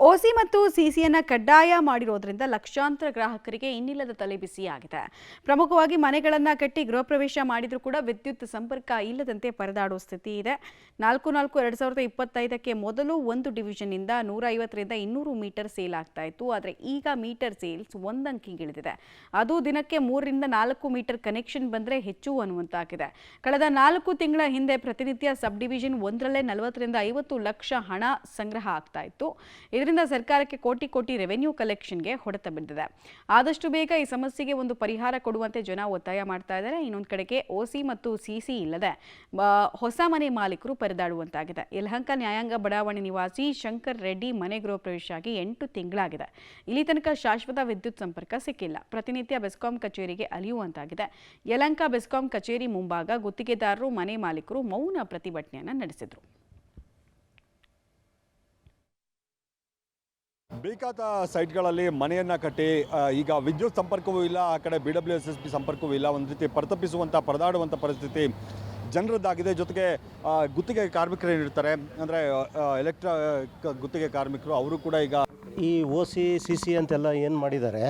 ಓಸಿ ಮತ್ತು ಸಿಸಿಯನ್ನು ಕಡ್ಡಾಯ ಮಾಡಿರೋದ್ರಿಂದ ಲಕ್ಷಾಂತರ ಗ್ರಾಹಕರಿಗೆ ಇನ್ನಿಲ್ಲದ ತಲೆಬಿಸಿಯಾಗಿದೆ. ಪ್ರಮುಖವಾಗಿ ಮನೆಗಳನ್ನು ಕಟ್ಟಿ ಗೃಹ ಪ್ರವೇಶ ಮಾಡಿದರೂ ಕೂಡ ವಿದ್ಯುತ್ ಸಂಪರ್ಕ ಇಲ್ಲದಂತೆ ಪರದಾಡುವ ಸ್ಥಿತಿ ಇದೆ. 4/4/2025ಕ್ಕೆ ಮೊದಲು ಒಂದು ಡಿವಿಷನ್ನಿಂದ 150ರಿಂದ 200 ಮೀಟರ್ ಸೇಲ್ ಆಗ್ತಾ ಇತ್ತು. ಆದರೆ ಈಗ ಮೀಟರ್ ಸೇಲ್ಸ್ ಒಂದಂಕಿಗಿಳಿದಿದೆ. ಅದು ದಿನಕ್ಕೆ 3ರಿಂದ 4 ಮೀಟರ್ ಕನೆಕ್ಷನ್ ಬಂದರೆ ಹೆಚ್ಚು ಅನ್ನುವಂತಾಗಿದೆ. ಕಳೆದ 4 ತಿಂಗಳ ಹಿಂದೆ ಪ್ರತಿನಿತ್ಯ ಸಬ್ ಡಿವಿಷನ್ ಒಂದರಲ್ಲೇ 40ರಿಂದ 50 ಲಕ್ಷ ಹಣ ಸಂಗ್ರಹ ಆಗ್ತಾ ಇತ್ತು. ಇದರಿಂದ ಸರ್ಕಾರಕ್ಕೆ ಕೋಟಿ ರೆವೆನ್ಯೂ ಕಲೆಕ್ಷನ್ಗೆ ಹೊಡೆತ ಬಿದ್ದಿದೆ. ಆದಷ್ಟು ಬೇಗ ಈ ಸಮಸ್ಯೆಗೆ ಒಂದು ಪರಿಹಾರ ಕೊಡುವಂತೆ ಜನ ಒತ್ತಾಯ ಮಾಡ್ತಾ ಇದ್ದಾರೆ. ಇನ್ನೊಂದು ಕಡೆಗೆ ಓಸಿ ಮತ್ತು ಸಿಸಿ ಇಲ್ಲದೆ ಹೊಸ ಮನೆ ಮಾಲೀಕರು ಪರದಾಡುವಂತಾಗಿದೆ. ಯಲಹಂಕ ನ್ಯಾಯಾಂಗ ಬಡಾವಣೆ ನಿವಾಸಿ ಶಂಕರ್ ರೆಡ್ಡಿ ಮನೆ ಗೃಹ ಪ್ರವೇಶ ಆಗಿ 8 ತಿಂಗಳಾಗಿದೆ. ಇಲ್ಲಿ ತನಕ ಶಾಶ್ವತ ವಿದ್ಯುತ್ ಸಂಪರ್ಕ ಸಿಕ್ಕಿಲ್ಲ. ಪ್ರತಿನಿತ್ಯ ಬೆಸ್ಕಾಂ ಕಚೇರಿಗೆ ಅಲಿಯುವಂತಾಗಿದೆ. ಯಲಹಂಕ ಬೆಸ್ಕಾಂ ಕಚೇರಿ ಮುಂಭಾಗ ಗುತ್ತಿಗೆದಾರರು ಮನೆ ಮಾಲೀಕರು ಮೌನ ಪ್ರತಿಭಟನೆಯನ್ನು ನಡೆಸಿದರು. ಬೇಕಾದ ಸೈಟ್ಗಳಲ್ಲಿ ಮನೆಯನ್ನು ಕಟ್ಟಿ ಈಗ ವಿದ್ಯುತ್ ಸಂಪರ್ಕವೂ ಇಲ್ಲ, ಆ ಕಡೆ BWSSB ಸಂಪರ್ಕವೂ ಇಲ್ಲ. ಒಂದು ರೀತಿ ಪರದಾಡುವಂಥ ಪರಿಸ್ಥಿತಿ ಜನರದ್ದಾಗಿದೆ. ಜೊತೆಗೆ ಗುತ್ತಿಗೆ ಕಾರ್ಮಿಕರು ಏನಿರ್ತಾರೆ ಅಂದರೆ ಗುತ್ತಿಗೆ ಕಾರ್ಮಿಕರು ಅವರು ಕೂಡ ಈಗ ಈ ಓಸಿ ಸಿಸಿ ಅಂತೆಲ್ಲ ಏನು ಮಾಡಿದ್ದಾರೆ,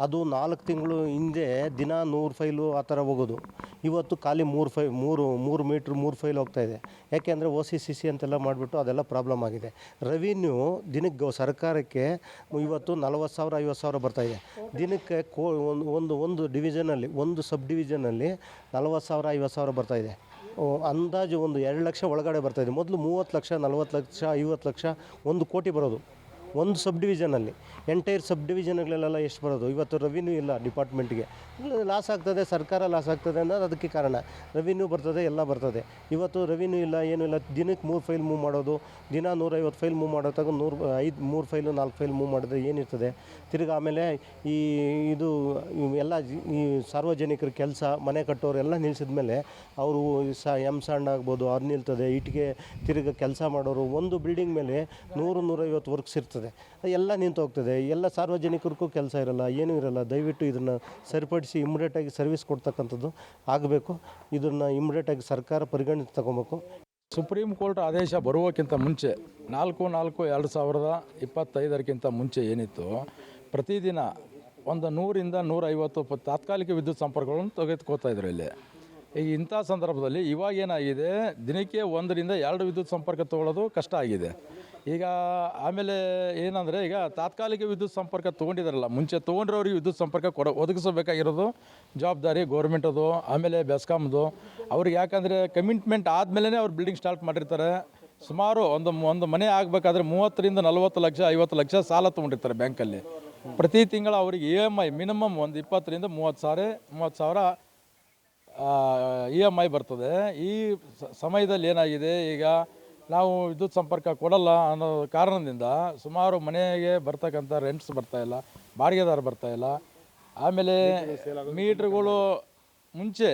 ಅದು 4 ತಿಂಗಳು ಹಿಂದೆ ದಿನ 100 ಫೈಲು ಆ ಥರ ಹೋಗೋದು. ಇವತ್ತು ಖಾಲಿ 3 ಮೀಟ್ರ್ 3 ಫೈಲ್ ಹೋಗ್ತಾಯಿದೆ. ಯಾಕೆಂದರೆ ಓಸಿ ಸಿಸಿ ಅಂತೆಲ್ಲ ಮಾಡಿಬಿಟ್ಟು ಅದೆಲ್ಲ ಪ್ರಾಬ್ಲಮ್ ಆಗಿದೆ. ರೆವಿನ್ಯೂ ದಿನಕ್ಕೆ ಸರ್ಕಾರಕ್ಕೆ ಇವತ್ತು 40,000 50,000 ಬರ್ತಾಯಿದೆ. ದಿನಕ್ಕೆ ಒಂದು ಡಿವಿಷನಲ್ಲಿ, ಒಂದು ಸಬ್ ಡಿವಿಷನಲ್ಲಿ 40,000 50,000 ಬರ್ತಾಯಿದೆ. ಅಂದಾಜು ಒಂದು 2 ಲಕ್ಷ ಒಳಗಡೆ ಬರ್ತಾಯಿದೆ. ಮೊದಲು 30 ಲಕ್ಷ 40 ಲಕ್ಷ 50 ಲಕ್ಷ 1 ಕೋಟಿ ಬರೋದು ಒಂದು ಸಬ್ ಡಿವಿಷನಲ್ಲಿ. ಎಂಟೈರ್ ಸಬ್ ಡಿವಿಷನ್ಗಳೆಲ್ಲ ಎಷ್ಟು ಬರೋದು? ಇವತ್ತು ರೆವಿನ್ಯೂ ಇಲ್ಲ ಡಿಪಾರ್ಟ್ಮೆಂಟ್ಗೆ. ಲಾಸ್ ಆಗ್ತದೆ, ಸರ್ಕಾರ ಲಾಸ್ ಆಗ್ತದೆ ಅನ್ನೋದು ಅದಕ್ಕೆ ಕಾರಣ. ರೆವಿನ್ಯೂ ಬರ್ತದೆ, ಎಲ್ಲ ಬರ್ತದೆ. ಇವತ್ತು ರೆವಿನ್ಯೂ ಇಲ್ಲ, ಏನೂ ಇಲ್ಲ. ದಿನಕ್ಕೆ 3 ಫೈಲ್ ಮೂವ್ ಮಾಡೋದು, ದಿನ 150 ಫೈಲ್ ಮೂವ್ ಮಾಡೋದಾಗ 3 ಫೈಲು 4 ಫೈಲ್ ಮೂವ್ ಮಾಡಿದ್ರೆ ಏನಿರ್ತದೆ? ತಿರ್ಗಿ ಆಮೇಲೆ ಇದು ಎಲ್ಲ ಈ ಸಾರ್ವಜನಿಕರ ಕೆಲಸ ಮನೆ ಕಟ್ಟೋರು ಎಲ್ಲ ನಿಲ್ಲಿಸಿದ ಮೇಲೆ ಅವರು ಎಮ್ಸಾಂಡ್ ಆಗ್ಬೋದು, ಅದು ನಿಲ್ತದೆ. ಇಟ್ಟಿಗೆ ತಿರ್ಗಿ ಕೆಲಸ ಮಾಡೋರು ಒಂದು ಬಿಲ್ಡಿಂಗ್ ಮೇಲೆ 100-150 ವರ್ಕ್ಸ್ ಇರ್ತದೆ, ಎಲ್ಲ ನಿಂತು ಹೋಗ್ತದೆ. ಎಲ್ಲ ಸಾರ್ವಜನಿಕರಿಗೂ ಕೆಲಸ ಇರಲ್ಲ, ಏನೂ ಇರಲ್ಲ. ದಯವಿಟ್ಟು ಇದನ್ನು ಸರಿಪಡಿಸಿ ಇಮ್ಮಿಡಿಯೇಟಾಗಿ ಸರ್ವಿಸ್ ಕೊಡ್ತಕ್ಕಂಥದ್ದು ಆಗಬೇಕು. ಇದನ್ನು ಇಮ್ಮಿಡಿಯೇಟಾಗಿ ಸರ್ಕಾರ ಪರಿಗಣಿಸಿ ತಗೋಬೇಕು. ಸುಪ್ರೀಂ ಕೋರ್ಟ್ ಆದೇಶ ಬರುವಕ್ಕಿಂತ ಮುಂಚೆ 4/4/2025ಕ್ಕಿಂತ ಮುಂಚೆ ಏನಿತ್ತು, ಪ್ರತಿದಿನ ಒಂದು 100ರಿಂದ 150 ತಾತ್ಕಾಲಿಕ ವಿದ್ಯುತ್ ಸಂಪರ್ಕಗಳನ್ನು ತೆಗೆದುಕೋತಾ ಇದ್ರು ಇಲ್ಲಿ. ಈಗ ಇಂಥ ಸಂದರ್ಭದಲ್ಲಿ ಇವಾಗ ಏನಾಗಿದೆ, ದಿನಕ್ಕೆ 1ರಿಂದ 2 ವಿದ್ಯುತ್ ಸಂಪರ್ಕ ತೊಗೊಳ್ಳೋದು ಕಷ್ಟ ಆಗಿದೆ. ಈಗ ಆಮೇಲೆ ಏನಂದರೆ, ಈಗ ತಾತ್ಕಾಲಿಕ ವಿದ್ಯುತ್ ಸಂಪರ್ಕ ತೊಗೊಂಡಿದ್ದಾರಲ್ಲ, ಮುಂಚೆ ತೊಗೊಂಡ್ರವ್ರಿಗೆ ವಿದ್ಯುತ್ ಸಂಪರ್ಕ ಒದಗಿಸಬೇಕಾಗಿರೋದು ಜವಾಬ್ದಾರಿ ಗೌರ್ಮೆಂಟದು, ಆಮೇಲೆ ಬೆಸ್ಕಾಮ್ದು. ಅವ್ರಿಗೆ ಯಾಕಂದರೆ ಕಮಿಟ್ಮೆಂಟ್ ಆದಮೇಲೆ ಅವ್ರು ಬಿಲ್ಡಿಂಗ್ ಸ್ಟಾರ್ಟ್ ಮಾಡಿರ್ತಾರೆ. ಸುಮಾರು ಒಂದು ಮನೆ ಆಗಬೇಕಾದ್ರೆ 30ರಿಂದ 40 ಲಕ್ಷ 50 ಲಕ್ಷ ಸಾಲ ತೊಗೊಂಡಿರ್ತಾರೆ ಬ್ಯಾಂಕಲ್ಲಿ. ಪ್ರತಿ ತಿಂಗಳು ಅವ್ರಿಗೆ EMI ಮಿನಿಮಮ್ ಒಂದು 20ರಿಂದ 30 ಸಾವಿರ EMI ಬರ್ತದೆ. ಈ ಸಮಯದಲ್ಲಿ ಏನಾಗಿದೆ, ಈಗ ನಾವು ವಿದ್ಯುತ್ ಸಂಪರ್ಕ ಕೊಡಲ್ಲ ಅನ್ನೋ ಕಾರಣದಿಂದ ಸುಮಾರು ಮನೆಗೆ ಬರ್ತಕ್ಕಂಥ ರೆಂಟ್ಸ್ ಬರ್ತಾಯಿಲ್ಲ, ಬಾಡಿಗೆದಾರ ಬರ್ತಾಯಿಲ್ಲ. ಆಮೇಲೆ ಮೀಟ್ರ್ಗಳು ಮುಂಚೆ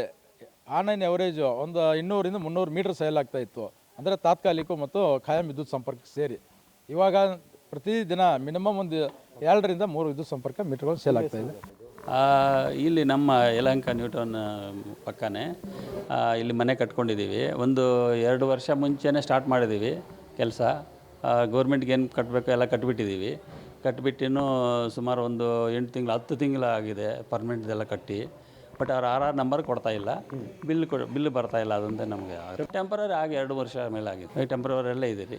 ಆನ್ಲೈನ್ ಎವರೇಜು ಒಂದು 200ರಿಂದ 300 ಮೀಟ್ರ್ ಸೇಲ್ ಆಗ್ತಾಯಿತ್ತು, ಅಂದರೆ ತಾತ್ಕಾಲಿಕ ಮತ್ತು ಖಾಯಂ ವಿದ್ಯುತ್ ಸಂಪರ್ಕ ಸೇರಿ. ಇವಾಗ ಪ್ರತಿದಿನ ಮಿನಿಮಮ್ ಒಂದು 2ರಿಂದ 3 ವಿದ್ಯುತ್ ಸಂಪರ್ಕ ಮೀಟ್ರ್ಗಳು ಸೇಲ್ ಆಗ್ತಾಯಿದೆ. ಇಲ್ಲಿ ನಮ್ಮ ಯಲಹಂಕ ನ್ಯೂಟನ್ ಪಕ್ಕನೇ ಇಲ್ಲಿ ಮನೆ ಕಟ್ಕೊಂಡಿದ್ದೀವಿ. ಒಂದು 2 ವರ್ಷ ಮುಂಚೆನೇ ಸ್ಟಾರ್ಟ್ ಮಾಡಿದ್ದೀವಿ ಕೆಲಸ. ಗೌರ್ಮೆಂಟ್ಗೆ ಏನು ಕಟ್ಟಬೇಕು ಎಲ್ಲ ಕಟ್ಟಿಬಿಟ್ಟಿದ್ದೀವಿ. ಕಟ್ಟಿಬಿಟ್ಟಿನೂ ಸುಮಾರು ಒಂದು 8 ತಿಂಗಳು 10 ತಿಂಗಳಾಗಿದೆ ಪರ್ಮನೆಂಟ್ದೆಲ್ಲ ಕಟ್ಟಿ. ಬಟ್ ಅವ್ರು RR ನಂಬರ್ ಕೊಡ್ತಾಯಿಲ್ಲ, ಬಿಲ್ ಬರ್ತಾಯಿಲ್ಲ. ಅದಂತೆ ನಮಗೆ ಟೆಂಪರರಿ ಆಗಿ 2 ವರ್ಷ ಮೇಲೆ ಆಗಿದೆ. ಟೆಂಪರವರಿಯಲ್ಲೇ ಇದ್ದೀರಿ.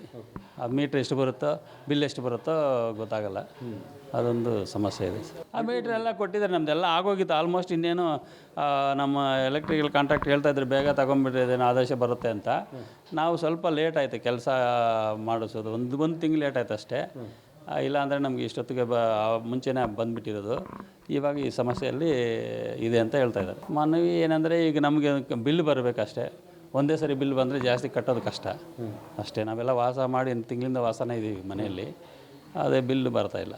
ಆ ಮೀಟ್ರ್ ಎಷ್ಟು ಬರುತ್ತೋ, ಬಿಲ್ ಎಷ್ಟು ಬರುತ್ತೋ ಗೊತ್ತಾಗಲ್ಲ. ಅದೊಂದು ಸಮಸ್ಯೆ ಇದೆ. ಆ ಮೀಟ್ರ್ ಎಲ್ಲ ಕೊಟ್ಟಿದ್ದಾರೆ, ನಮ್ಮದೆಲ್ಲ ಆಗೋಗಿತ್ತು ಆಲ್ಮೋಸ್ಟ್. ಇನ್ನೇನು ನಮ್ಮ ಎಲೆಕ್ಟ್ರಿಕಲ್ ಕಾಂಟ್ರಾಕ್ಟ್ ಹೇಳ್ತಾಯಿದ್ರು ಬೇಗ ತಗೊಂಡ್ಬಿಟ್ಟಿದ್ದೇನೆ, ಆದೇಶ ಬರುತ್ತೆ ಅಂತ. ನಾವು ಸ್ವಲ್ಪ ಲೇಟ್ ಆಯಿತು ಕೆಲಸ ಮಾಡಿಸೋದು, ಒಂದು ತಿಂಗಳು ಲೇಟ್ ಆಯ್ತು ಅಷ್ಟೇ. ಇಲ್ಲಾಂದರೆ ನಮಗೆ ಇಷ್ಟೊತ್ತಿಗೆ ಮುಂಚೆನೇ ಬಂದುಬಿಟ್ಟಿರೋದು. ಇವಾಗ ಈ ಸಮಸ್ಯೆಯಲ್ಲಿ ಇದೆ ಅಂತ ಹೇಳ್ತಾ ಇದ್ದಾರೆ. ಮನವಿ ಏನಂದರೆ, ಈಗ ನಮಗೆ ಬಿಲ್ ಬರಬೇಕಷ್ಟೇ. ಒಂದೇ ಸರಿ ಬಿಲ್ ಬಂದರೆ ಜಾಸ್ತಿ ಕಟ್ಟೋದು ಕಷ್ಟ ಅಷ್ಟೇ. ನಾವೆಲ್ಲ ವಾಸ ಮಾಡಿ ತಿಂಗಳಿಂದ ವಾಸನೇ ಇದ್ದೀವಿ ಮನೆಯಲ್ಲಿ, ಅದೇ ಬಿಲ್ ಬರ್ತಾಯಿಲ್ಲ.